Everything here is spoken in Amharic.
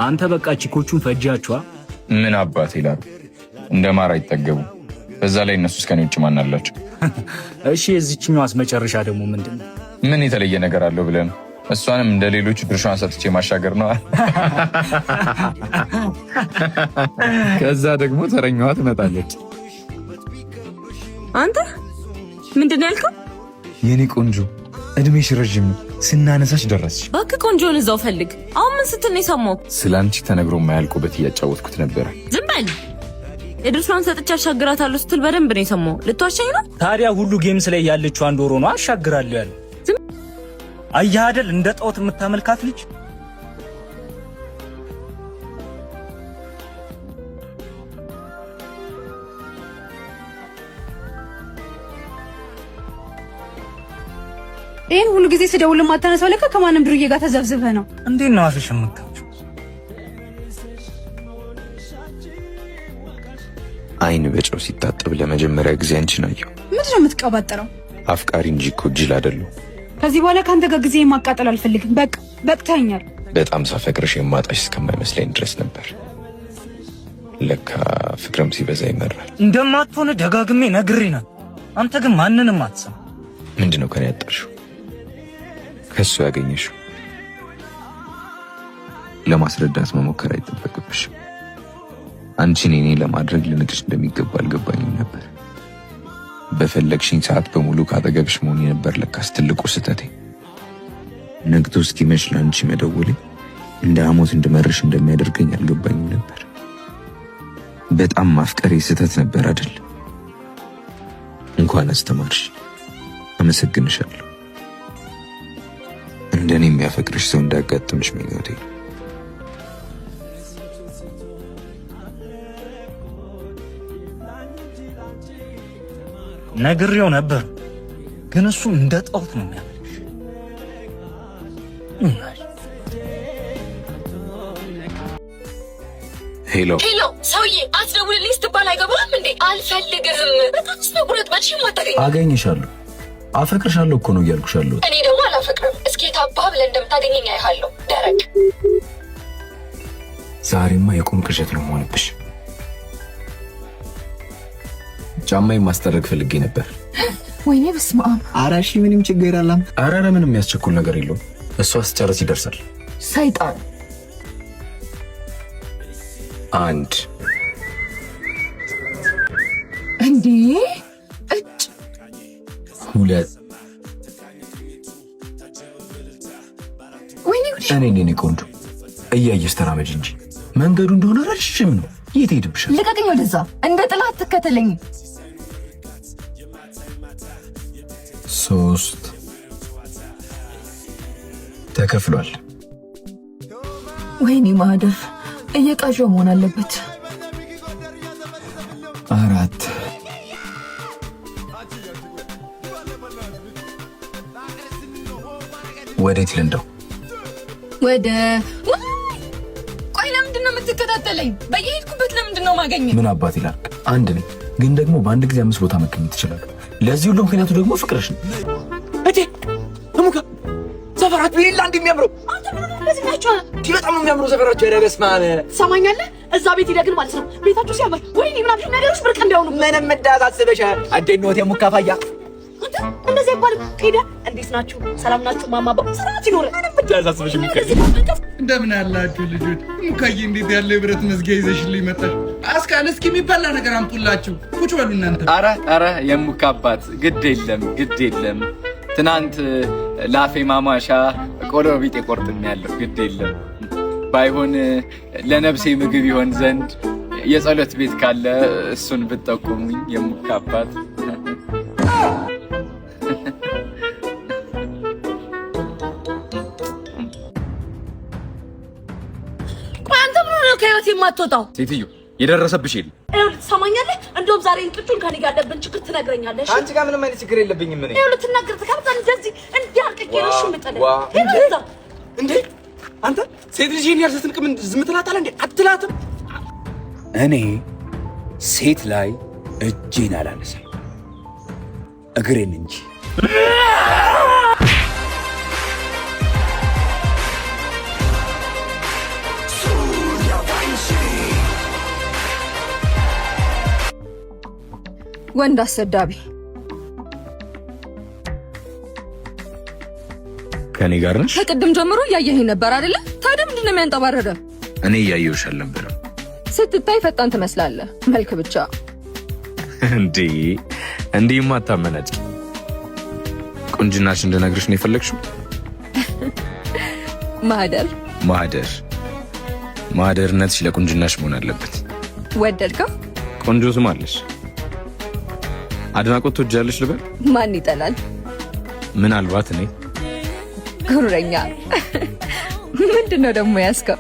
አንተ በቃ ቺኮቹን ፈጃቸዋ። ምን አባት ይላል እንደማር አይጠገቡ። በዛ ላይ እነሱ እስከኔ ውጭ ማን አላቸው? እሺ የዚህኛዋስ መጨረሻ ደግሞ ምንድነው? ምን የተለየ ነገር አለው ብለን እሷንም እንደ ሌሎቹ ድርሻዋን ሰጥቼ ማሻገር ነው። ከዛ ደግሞ ተረኛዋ ትመጣለች። አንተ ምንድን ነው ያልከው? የኔ ቆንጆ እድሜሽ ረጅም ነው፣ ስናነሳሽ ደረስሽ። እባክህ ቆንጆን እዛው ፈልግ። አሁን ምን ስትል ነው የሰማሁት? ስላንቺ ተነግሮ የማያልቁበት እያጫወትኩት ነበረ። ዝም በል። የድርሻዋን ሰጥቼ አሻግራታለሁ ስትል በደንብ ነው የሰማሁት። ልትዋሸኝ ነው? ታዲያ ሁሉ ጌምስ ላይ ያለችው አንድ ወሮ ነው አሻግራለሁ ያለው። አየህ አይደል እንደ ጣዖት የምታመልካት ልጅ። ይሄን ሁሉ ጊዜ ስደውል ማታነሳው ለካ ከማንም ድርዬ ጋር ተዘብዝበህ ነው። እንዴት ነው አፍሽ የምታውቂው? አይን በጨው ሲታጠብ ለመጀመሪያ ጊዜ አንቺን አየሁ። ምንድን ነው የምትቀባጠረው? አፍቃሪ እንጂ እኮ ጅል አይደለሁ። ከዚህ በኋላ ካንተ ጋር ጊዜ ማቃጠል አልፈልግም። በቃ በቅታኛል። በጣም ሳፈቅርሽ የማጣሽ እስከማይመስለኝ ድረስ ነበር። ለካ ፍቅርም ሲበዛ ይመራል። እንደማትሆነ ደጋግሜ ነግሬና አንተ ግን ማንንም አትሰማ። ምንድነው ከኔ ያጣሽው? ከሱ ያገኘሽው? ለማስረዳት መሞከር አይጠበቅብሽም። አንቺን እኔ ለማድረግ ልንቅሽ እንደሚገባ አልገባኝም ነበር። በፈለግሽኝ ሰዓት በሙሉ ካጠገብሽ መሆን ነበር ለካስ ትልቁ ስህተቴ። ነግቶ እስኪመሽ ለአንቺ መደወሌ እንደ ሐሞት እንድመርሽ እንደሚያደርገኝ አልገባኝም ነበር። በጣም ማፍቀሬ ስህተት ነበር አይደል? እንኳን አስተማርሽ፣ አመሰግንሻለሁ። እንደኔ የሚያፈቅርሽ ሰው እንዳጋጥምሽ ምኞቴ። ነግሬው ነበር ግን እሱ እንደ ጣዖት ነው የሚያመልክሽ። ሄሎ ሰውዬ አትደውልልኝ ስትባል አይገባም እንዴ? አልፈልግህም። በጣም ስተጉረት ባልሽ ማታገኝ። አገኝሻለሁ፣ አፈቅርሻለሁ እኮ ነው እያልኩሻለሁ። እኔ ደግሞ አላፈቅርም። እስኪ ታባ ብለህ እንደምታገኘኝ አይሃለሁ። ደረቅ ዛሬማ የቁም ቅዠት ነው የምሆንብሽ። ጫማዬን ማስጠረግ ፈልጌ ነበር። ወይኔ በስመ አብ። ኧረ እሺ ምንም ችግር የለም። ኧረ ምንም የሚያስቸኩል ነገር የለውም። እሷ ስጨርስ ይደርሳል። ሰይጣን። አንድ እንዴ እጭ ሁለት። ወይኔ እኔ ቆንጆ እያየሽ ተራመጅ እንጂ መንገዱ እንደሆነ ረጅም ነው። የት ሄድብሻል? ልቀቅኝ ወደዛ። እንደ ጥላት ትከተለኝ። 3 ተከፍሏል። ወይኔ ማህደር እየቃዣው መሆን አለበት። 4 ወዴት ልንደው? ወደ ቆይ፣ ለምንድን ነው የምትከታተለኝ? በየሄድኩበት ለምንድን ነው ማገኘት? ምን አባት ይላል። አንድ ነኝ ግን ደግሞ በአንድ ጊዜ 5 ቦታ መገኘት ይችላል። ለዚህ ሁሉ ምክንያቱ ደግሞ ፍቅርሽ ነው። እቴ አሙካ ሰፈራችሁ ይላ እንደሚያምረው አንተ ምን እንደዚህ ናችሁ? በጣም ነው የሚያምረው ሰፈራችሁ። ኧረ በስመ አብ ሰማኛለህ? እዛ ቤት ሄደህ ግን ማለት ነው ቤታችሁ ሲያምር ወይኔ ምናምን ነገሮች ብርቅ እንዳይሆኑ ምንም እንዳታስበሻል። አደኝነቴ ሙካፋያ አንተ እንደዚህ አይባልም። ሄደህ እንዴት ናችሁ? ሰላም ናችሁ? ማማ ሰላም ይኖር ምንም እንዳታስበሽ። እንደምን ያላችሁ ልጆች? ሙካዬ እንዴት ያለ የብረት መዝጊያ ይዘሽልኝ መጣሽ? አስካለ እስኪ የሚበላ ነገር አምጡላችሁ። ቁጭ በሉ እናንተ። ኧረ የሙካ አባት ግድ የለም ትናንት ላፌ ማሟሻ ቆሎ ቢጤ ቆርጥም ያለው ግድ የለም። ባይሆን ለነፍሴ ምግብ ይሆን ዘንድ የጸሎት ቤት ካለ እሱን ብትጠቁሙኝ የሙካ አባት። አንተ ምን ነው ከህይወት የማትወጣው? ሴትዮ የደረሰብሽ የለም። ትሰማኛለህ? እንደውም ዛሬ እንቅጩን ከኔ ጋር ያለብን ችግር ትነግረኛለህ። አንቺ ጋር ምንም አይነት ችግር የለብኝም። ምን ይኸውልህ ትናገር ተካብታ እንደዚህ እንዲያርቀኝ ነው ምጥለ እንዴ አንተ ሴት ልጅ ይሄን ያልሰትንቅ ምን ዝም ትላታለህ እንዴ? አትላትም? እኔ ሴት ላይ እጄን አላነሳም እግሬን እንጂ። ወንድ አሰዳቢ። ከኔ ጋር ነሽ? ከቅድም ጀምሮ እያየኸኝ ነበር አይደለ? ታዲያ ምንድን ነው የሚያንጠባረረ? እኔ እያየሁሽ አልነበረም። ስትታይ ፈጣን ትመስላለህ፣ መልክ ብቻ። እንዲህማ አታመናጭ። ቁንጅናሽ እንድነግርሽ ነው የፈለግሽው? ማህደርነትሽ ለቁንጅናሽ መሆን አለበት። ወደድከው? ቆንጆ ስም አለሽ። አድናቆት ትወጃለሽ ልበል? ማን ይጠላል? ምናልባት እኔ። ጉረኛ። ምንድነው ደግሞ ያስከው?